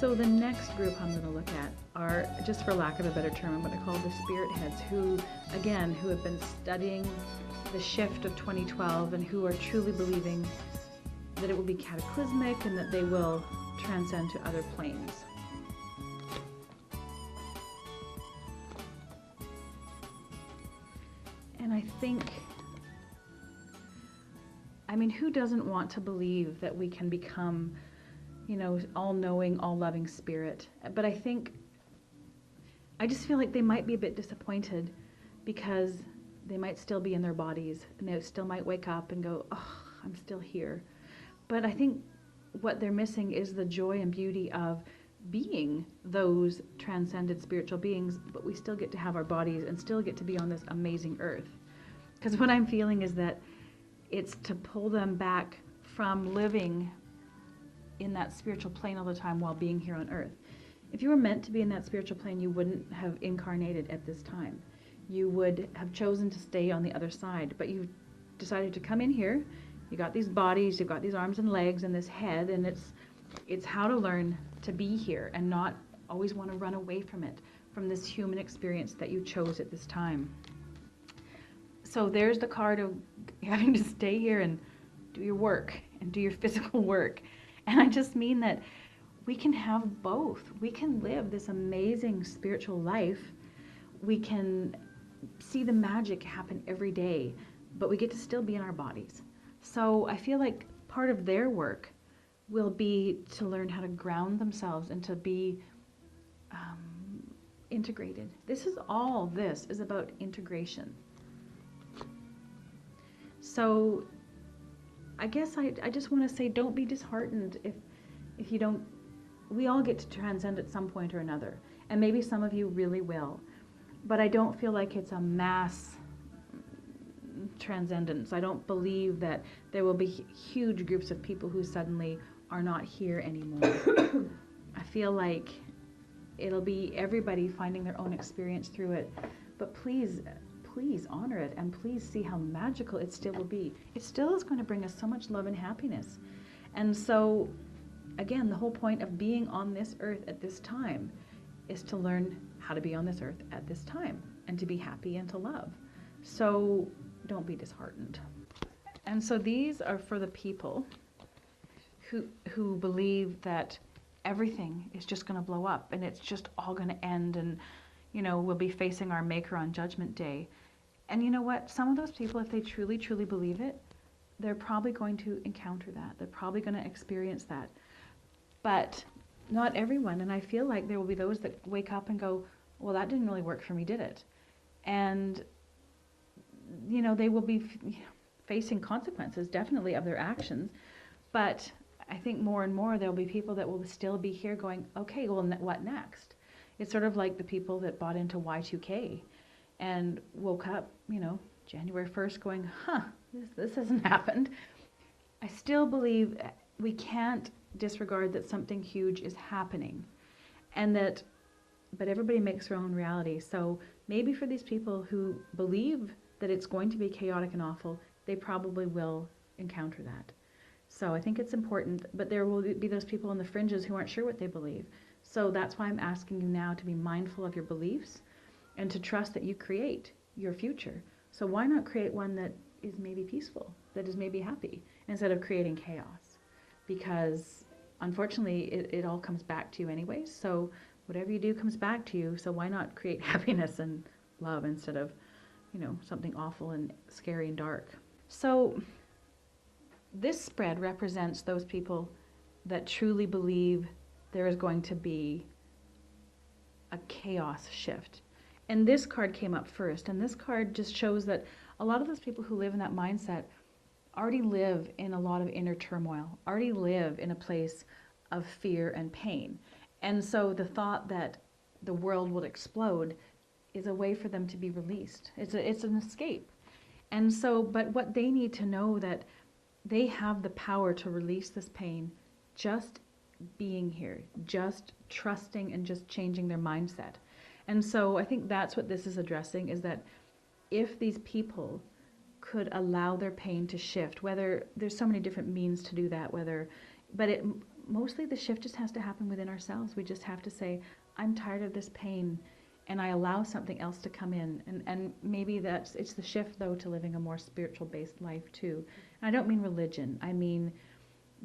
So the next group I'm going to look at are, just for lack of a better term, I'm going to call the spirit heads, who, again, who have been studying the shift of 2012 and who are truly believing that it will be cataclysmic and that they will transcend to other planes. And I think, I mean, who doesn't want to believe that we can become, you know, all-knowing, all-loving spirit? But I just feel like they might be a bit disappointed because they might still be in their bodies and they still might wake up and go, oh, I'm still here. But I think what they're missing is the joy and beauty of being those transcended spiritual beings, but we still get to have our bodies and still get to be on this amazing earth. Because what I'm feeling is that it's to pull them back from living in that spiritual plane all the time while being here on earth. If you were meant to be in that spiritual plane, you wouldn't have incarnated at this time. You would have chosen to stay on the other side, but you've decided to come in here. You got these bodies, you've got these arms and legs and this head, and it's how to learn to be here and not always want to run away from it, from this human experience that you chose at this time. So there's the card of having to stay here and do your work and do your physical work. And I just mean that we can have both. We can live this amazing spiritual life. We can see the magic happen every day, but we get to still be in our bodies. So I feel like part of their work will be to learn how to ground themselves and to be integrated. This is about integration. So I guess I just want to say, don't be disheartened if you don't. We all get to transcend at some point or another, and maybe some of you really will, but I don't feel like it's a mass transcendence. I don't believe that there will be huge groups of people who suddenly are not here anymore. I feel like it'll be everybody finding their own experience through it, but please honor it, and please see how magical it still will be. It still is going to bring us so much love and happiness. And so, again, the whole point of being on this earth at this time is to learn how to be on this earth at this time and to be happy and to love. So don't be disheartened. And so these are for the people who believe that everything is just going to blow up and it's just all going to end, and we'll be facing our Maker on Judgment Day. And you know what? Some of those people, if they truly, truly believe it, they're probably going to encounter that. They're probably going to experience that. But not everyone. And I feel like there will be those that wake up and go, well, that didn't really work for me, did it? And, they will be facing consequences, definitely, of their actions. But I think more and more there'll be people that will still be here going, okay, well, what next? It's sort of like the people that bought into Y2K and woke up, January 1st going, this hasn't happened. I still believe we can't disregard that something huge is happening, but everybody makes their own reality. So maybe for these people who believe that it's going to be chaotic and awful, they probably will encounter that. So I think it's important, but there will be those people on the fringes who aren't sure what they believe. So that's why I'm asking you now to be mindful of your beliefs and to trust that you create your future. So why not create one that is maybe peaceful, that is maybe happy, instead of creating chaos? Because unfortunately, it all comes back to you anyways. So whatever you do comes back to you. So why not create happiness and love instead of, something awful and scary and dark? So this spread represents those people that truly believe there is going to be a chaos shift. And this card came up first, and this card just shows that a lot of those people who live in that mindset already live in a lot of inner turmoil, already live in a place of fear and pain. And so the thought that the world will explode is a way for them to be released. It's an escape. And so, but what they need to know that they have the power to release this pain just being here, just trusting and just changing their mindset. And so I think that's what this is addressing, is that if these people could allow their pain to shift, whether there's so many different means to do that, mostly the shift just has to happen within ourselves. We just have to say, I'm tired of this pain, and I allow something else to come in. And maybe it's the shift, though, to living a more spiritual based life too. And I don't mean religion. I mean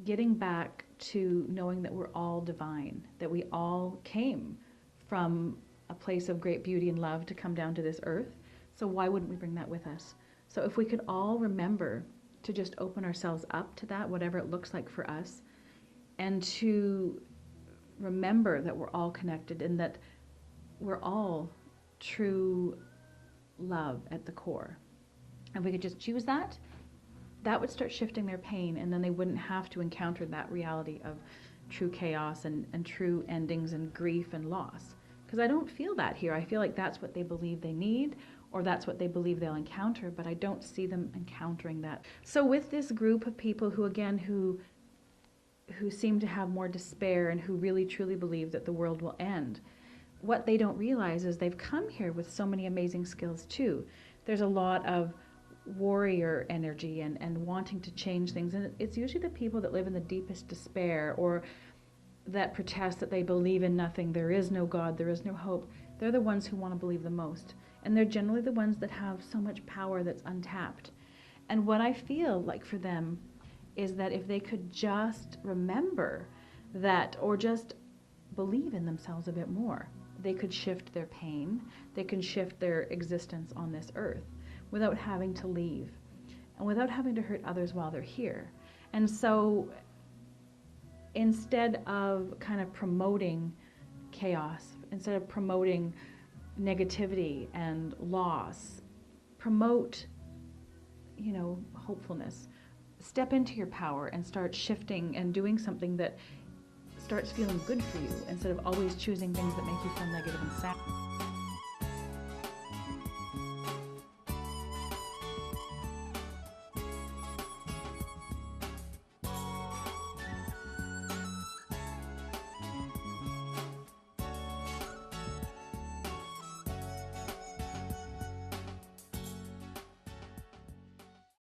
getting back to knowing that we're all divine, that we all came from a place of great beauty and love to come down to this earth. So why wouldn't we bring that with us? So if we could all remember to just open ourselves up to that, whatever it looks like for us, and to remember that we're all connected and that we're all true love at the core. If we could just choose that, that would start shifting their pain, and then they wouldn't have to encounter that reality of true chaos and true endings and grief and loss. Because I don't feel that here. I feel like that's what they believe they need, or that's what they believe they'll encounter, but I don't see them encountering that. So with this group of people who, again, who seem to have more despair and who really truly believe that the world will end, what they don't realize is they've come here with so many amazing skills too. There's a lot of warrior energy and wanting to change things, and it's usually the people that live in the deepest despair or that protest that they believe in nothing, there is no God, there is no hope. They're the ones who want to believe the most, and they're generally the ones that have so much power that's untapped. And what I feel like for them is that if they could just remember that, or just believe in themselves a bit more, they could shift their pain, they can shift their existence on this earth without having to leave and without having to hurt others while they're here. And so instead of kind of promoting chaos, instead of promoting negativity and loss, promote, hopefulness. Step into your power and start shifting and doing something that starts feeling good for you instead of always choosing things that make you feel negative and sad.